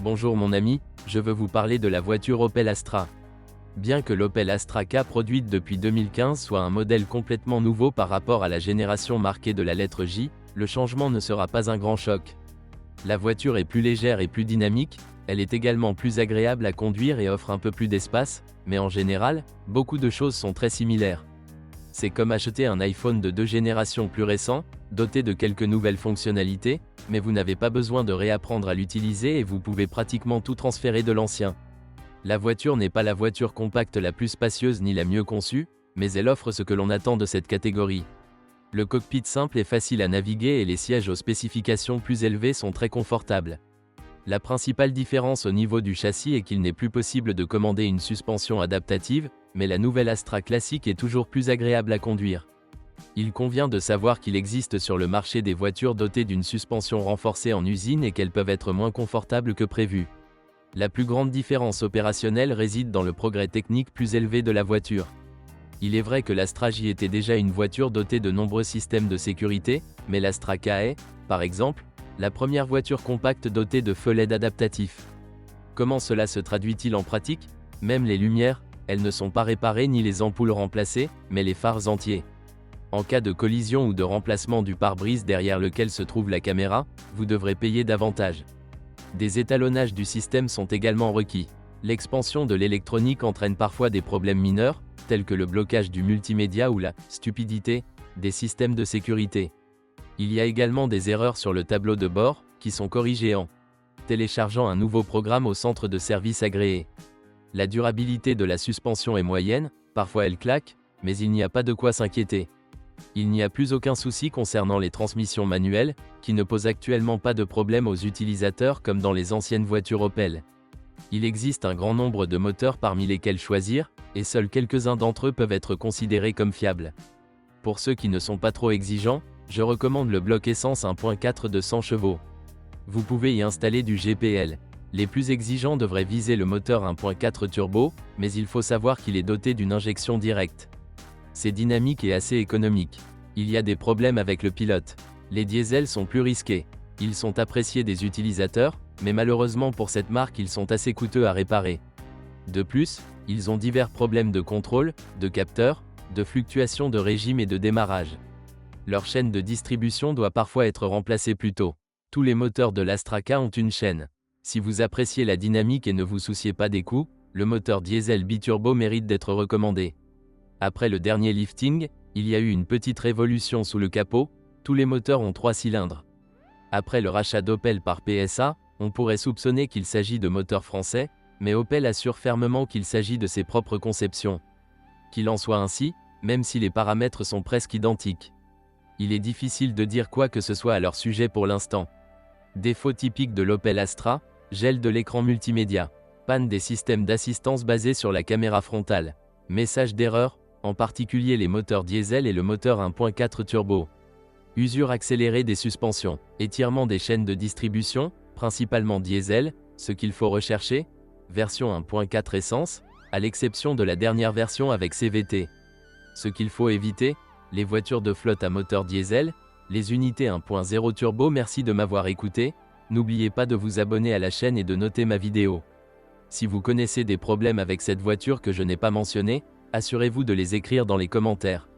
Bonjour mon ami, je veux vous parler de la voiture Opel Astra. Bien que l'Opel Astra K produite depuis 2015 soit un modèle complètement nouveau par rapport à la génération marquée de la lettre J, le changement ne sera pas un grand choc. La voiture est plus légère et plus dynamique, elle est également plus agréable à conduire et offre un peu plus d'espace, mais en général, beaucoup de choses sont très similaires. C'est comme acheter un iPhone de 2 générations plus récent, doté de quelques nouvelles fonctionnalités, mais vous n'avez pas besoin de réapprendre à l'utiliser et vous pouvez pratiquement tout transférer de l'ancien. La voiture n'est pas la voiture compacte la plus spacieuse ni la mieux conçue, mais elle offre ce que l'on attend de cette catégorie. Le cockpit simple est facile à naviguer et les sièges aux spécifications plus élevées sont très confortables. La principale différence au niveau du châssis est qu'il n'est plus possible de commander une suspension adaptative, mais la nouvelle Astra classique est toujours plus agréable à conduire. Il convient de savoir qu'il existe sur le marché des voitures dotées d'une suspension renforcée en usine et qu'elles peuvent être moins confortables que prévu. La plus grande différence opérationnelle réside dans le progrès technique plus élevé de la voiture. Il est vrai que l'Astra J était déjà une voiture dotée de nombreux systèmes de sécurité, mais l'Astra K est, par exemple, la première voiture compacte dotée de feux LED adaptatifs. Comment cela se traduit-il en pratique? Même les lumières, elles ne sont pas réparées ni les ampoules remplacées, mais les phares entiers. En cas de collision ou de remplacement du pare-brise derrière lequel se trouve la caméra, vous devrez payer davantage. Des étalonnages du système sont également requis. L'expansion de l'électronique entraîne parfois des problèmes mineurs, tels que le blocage du multimédia ou la stupidité des systèmes de sécurité. Il y a également des erreurs sur le tableau de bord, qui sont corrigées en téléchargeant un nouveau programme au centre de service agréé. La durabilité de la suspension est moyenne, parfois elle claque, mais il n'y a pas de quoi s'inquiéter. Il n'y a plus aucun souci concernant les transmissions manuelles, qui ne posent actuellement pas de problème aux utilisateurs comme dans les anciennes voitures Opel. Il existe un grand nombre de moteurs parmi lesquels choisir, et seuls quelques-uns d'entre eux peuvent être considérés comme fiables. Pour ceux qui ne sont pas trop exigeants, je recommande le bloc essence 1.4 de 100 chevaux. Vous pouvez y installer du GPL. Les plus exigeants devraient viser le moteur 1.4 turbo, mais il faut savoir qu'il est doté d'une injection directe. C'est dynamique et assez économique. Il y a des problèmes avec le pilote. Les diesels sont plus risqués. Ils sont appréciés des utilisateurs, mais malheureusement pour cette marque ils sont assez coûteux à réparer. De plus, ils ont divers problèmes de contrôle, de capteurs, de fluctuations de régime et de démarrage. Leur chaîne de distribution doit parfois être remplacée plus tôt. Tous les moteurs de l'Astra K ont une chaîne. Si vous appréciez la dynamique et ne vous souciez pas des coûts, le moteur diesel biturbo mérite d'être recommandé. Après le dernier lifting, il y a eu une petite révolution sous le capot, tous les moteurs ont 3 cylindres. Après le rachat d'Opel par PSA, on pourrait soupçonner qu'il s'agit de moteurs français, mais Opel assure fermement qu'il s'agit de ses propres conceptions. Qu'il en soit ainsi, même si les paramètres sont presque identiques. Il est difficile de dire quoi que ce soit à leur sujet pour l'instant. Défaut typique de l'Opel Astra, gel de l'écran multimédia, panne des systèmes d'assistance basés sur la caméra frontale, message d'erreur, en particulier les moteurs diesel et le moteur 1.4 turbo. Usure accélérée des suspensions, étirement des chaînes de distribution, principalement diesel, ce qu'il faut rechercher, version 1.4 essence, à l'exception de la dernière version avec CVT. Ce qu'il faut éviter, les voitures de flotte à moteur diesel, les unités 1.0 turbo. Merci de m'avoir écouté, n'oubliez pas de vous abonner à la chaîne et de noter ma vidéo. Si vous connaissez des problèmes avec cette voiture que je n'ai pas mentionné, assurez-vous de les écrire dans les commentaires.